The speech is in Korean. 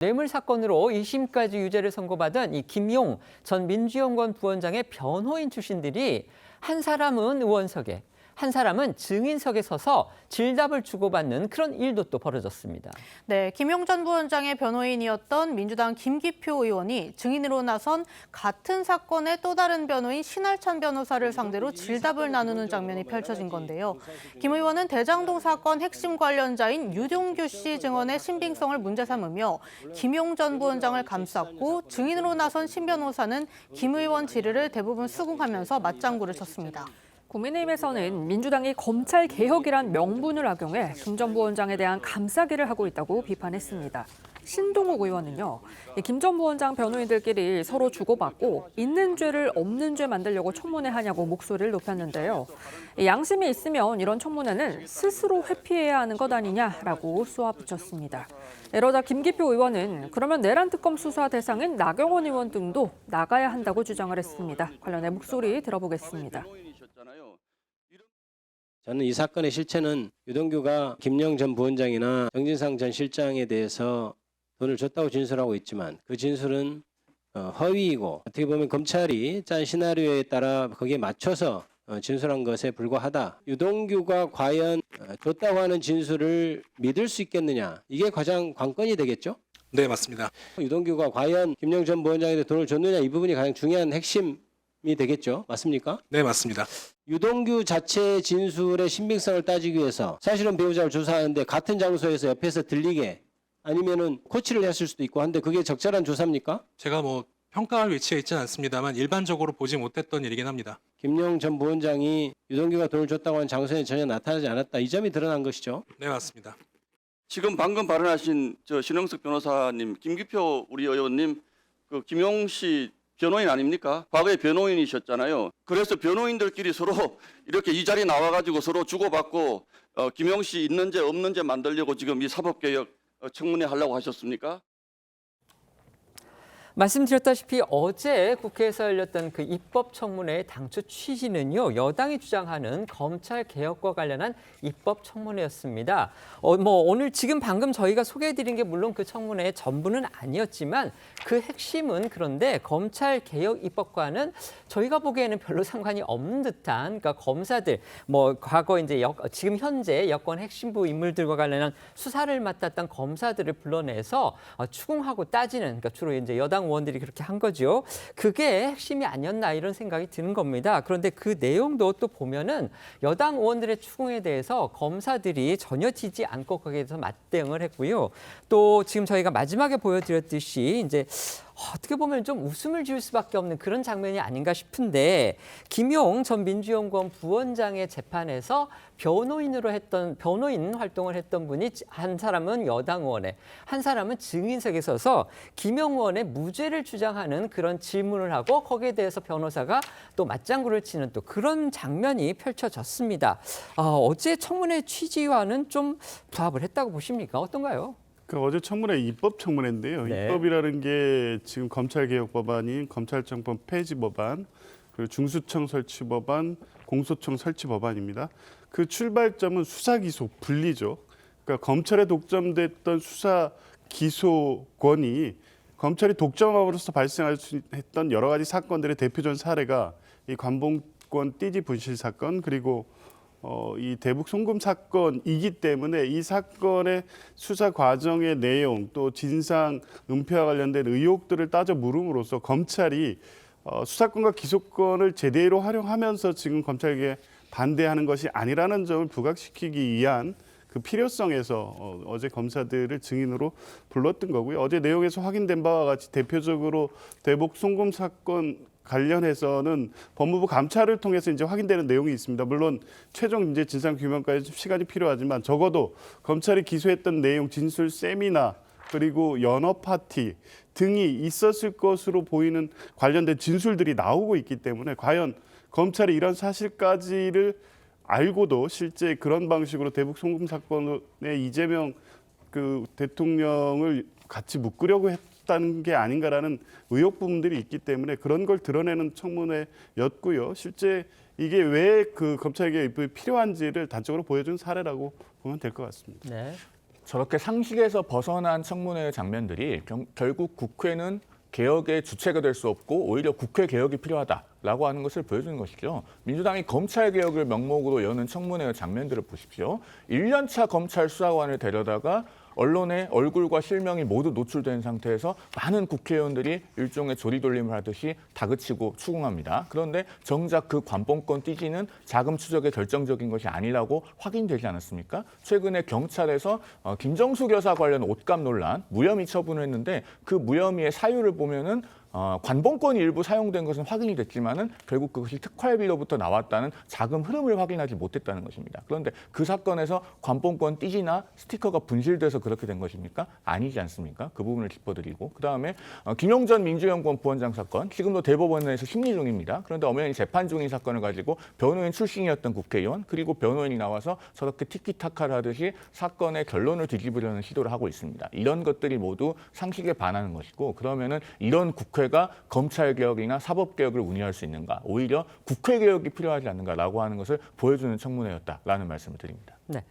뇌물 사건으로 2심까지 유죄를 선고받은 이 김용 전 민주연구원 부원장의 변호인 출신들이 한 사람은 의원석에, 한 사람은 증인석에 서서 질답을 주고받는 그런 일도 또 벌어졌습니다. 네, 김용 전 부원장의 변호인이었던 민주당 김기표 의원이 증인으로 나선 같은 사건의 또 다른 변호인 신할찬 변호사를 상대로 질답을 나누는 장면이 펼쳐진 건데요. 김 의원은 대장동 사건 핵심 관련자인 유동규 씨 증언의 신빙성을 문제 삼으며 김용 전 부원장을 감쌌고, 증인으로 나선 신 변호사는 김 의원 질의를 대부분 수긍하면서 맞장구를 쳤습니다. 국민의힘에서는 민주당이 검찰개혁이란 명분을 악용해 김 전 부원장에 대한 감싸기를 하고 있다고 비판했습니다. 신동욱 의원은요, 김 전 부원장 변호인들끼리 서로 주고받고 있는 죄를 없는 죄 만들려고 청문회 하냐고 목소리를 높였는데요. 양심이 있으면 이런 청문회는 스스로 회피해야 하는 것 아니냐라고 쏘아붙였습니다. 이러자 김기표 의원은 그러면 내란 특검 수사 대상인 나경원 의원 등도 나가야 한다고 주장을 했습니다. 관련해 목소리 들어보겠습니다. 저는 이 사건의 실체는 유동규가 김영 전 부원장이나 정진상 전 실장에 대해서 돈을 줬다고 진술하고 있지만 그 진술은 허위이고, 어떻게 보면 검찰이 짠 시나리오에 따라 거기에 맞춰서 진술한 것에 불과하다. 유동규가 과연 줬다고 하는 진술을 믿을 수 있겠느냐, 이게 가장 관건이 되겠죠. 네, 맞습니다. 유동규가 과연 김영 전 부원장에게 돈을 줬느냐, 이 부분이 가장 중요한 핵심이 되겠죠. 맞습니까? 네, 맞습니다. 유동규 자체의 진술의 신빙성을 따지기 위해서 사실은 배우자를 조사하는데 같은 장소에서 옆에서 들리게 아니면은 코치를 했을 수도 있고 한데, 그게 적절한 조사입니까? 제가 평가할 위치에 있지는 않습니다만 일반적으로 보지 못했던 일이긴 합니다. 김영 전 부원장이 유동규가 돈을 줬다고 하는 장소에 전혀 나타나지 않았다, 이 점이 드러난 것이죠. 네, 맞습니다. 지금 방금 발언하신 신영석 변호사님, 김기표 우리 의원님, 그 김용 씨 변호인 아닙니까? 과거에 변호인이셨잖아요. 그래서 변호인들끼리 서로 이렇게 이 자리에 나와가지고 서로 주고받고 김용 씨 있는 죄 없는 죄 만들려고 지금 이 사법개혁 청문회 하려고 하셨습니까? 말씀드렸다시피 어제 국회에서 열렸던 그 입법청문회의 당초 취지는요, 여당이 주장하는 검찰 개혁과 관련한 입법청문회였습니다. 오늘 지금 방금 저희가 소개해드린 게 물론 그 청문회의 전부는 아니었지만 그 핵심은, 그런데 검찰 개혁 입법과는 저희가 보기에는 별로 상관이 없는 듯한, 그러니까 검사들, 과거 이제 지금 현재 여권 핵심부 인물들과 관련한 수사를 맡았던 검사들을 불러내서 추궁하고 따지는, 그러니까 주로 이제 여당 의원들이 그렇게 한 거죠. 그게 핵심이 아니었나, 이런 생각이 드는 겁니다. 그런데 그 내용도 또 보면은 여당 의원들의 추궁에 대해서 검사들이 전혀 지지 않고 거기에 대해서 맞대응을 했고요. 또 지금 저희가 마지막에 보여드렸듯이 이제 어떻게 보면 좀 웃음을 지을 수밖에 없는 그런 장면이 아닌가 싶은데, 김용 전 민주연구원 부원장의 재판에서 변호인 활동을 했던 분이 한 사람은 여당 의원에, 한 사람은 증인석에 서서 김용 의원의 무죄를 주장하는 그런 질문을 하고 거기에 대해서 변호사가 또 맞장구를 치는 또 그런 장면이 펼쳐졌습니다. 어제 청문회 취지와는 좀 부합을 했다고 보십니까? 어떤가요? 어제 청문회 입법 청문회인데요. 네. 입법이라는 게 지금 검찰개혁법안인 검찰청법 폐지 법안, 그리고 중수청 설치 법안, 공소청 설치 법안입니다. 그 출발점은 수사 기소 분리죠. 그러니까 검찰에 독점됐던 수사 기소권이 검찰이 독점함으로써 발생할 수 했던 여러 가지 사건들의 대표적인 사례가 이 관봉권 띠지 분실 사건, 그리고 이 대북 송금 사건이기 때문에 이 사건의 수사 과정의 내용, 또 진상 은폐와 관련된 의혹들을 따져 물음으로써 검찰이 수사권과 기소권을 제대로 활용하면서 지금 검찰에게 반대하는 것이 아니라는 점을 부각시키기 위한 그 필요성에서 어제 검사들을 증인으로 불렀던 거고요. 어제 내용에서 확인된 바와 같이 대표적으로 대북 송금 사건 관련해서는 법무부 감찰을 통해서 이제 확인되는 내용이 있습니다. 물론 최종 이제 진상 규명까지 시간이 필요하지만 적어도 검찰이 기소했던 내용, 진술 세미나, 그리고 연어 파티 등이 있었을 것으로 보이는 관련된 진술들이 나오고 있기 때문에 과연 검찰이 이런 사실까지를 알고도 실제 그런 방식으로 대북 송금 사건에 이재명 그 대통령을 같이 묶으려고 했다는 게 아닌가라는 의혹 부분들이 있기 때문에 그런 걸 드러내는 청문회였고요. 실제 이게 왜 그 검찰개혁 입법이 필요한지를 단적으로 보여준 사례라고 보면 될 것 같습니다. 네. 저렇게 상식에서 벗어난 청문회의 장면들이 결국 국회는 개혁의 주체가 될 수 없고 오히려 국회 개혁이 필요하다라고 하는 것을 보여주는 것이죠. 민주당이 검찰 개혁을 명목으로 여는 청문회의 장면들을 보십시오. 1년차 검찰 수사관을 데려다가 언론의 얼굴과 실명이 모두 노출된 상태에서 많은 국회의원들이 일종의 조리돌림을 하듯이 다그치고 추궁합니다. 그런데 정작 그 관봉권 띠지는 자금 추적에 결정적인 것이 아니라고 확인되지 않았습니까? 최근에 경찰에서 김정숙 여사 관련 옷값 논란 무혐의 처분을 했는데 그 무혐의의 사유를 보면은 관봉권이 일부 사용된 것은 확인이 됐지만은 결국 그것이 특활비로부터 나왔다는 자금 흐름을 확인하지 못했다는 것입니다. 그런데 그 사건에서 관봉권 띠지나 스티커가 분실돼서 그렇게 된 것입니까? 아니지 않습니까? 그 부분을 짚어드리고 그다음에 김용전 민주연구원 부원장 사건 지금도 대법원에서 심리 중입니다. 그런데 엄연히 재판 중인 사건을 가지고 변호인 출신이었던 국회의원 그리고 변호인이 나와서 저렇게 티키타카를 하듯이 사건의 결론을 뒤집으려는 시도를 하고 있습니다. 이런 것들이 모두 상식에 반하는 것이고 그러면은 이런 국회가 검찰 개혁이나 사법 개혁을 운영할 수 있는가? 오히려 국회 개혁이 필요하지 않는가라고 하는 것을 보여주는 청문회였다라는 말씀을 드립니다. 네.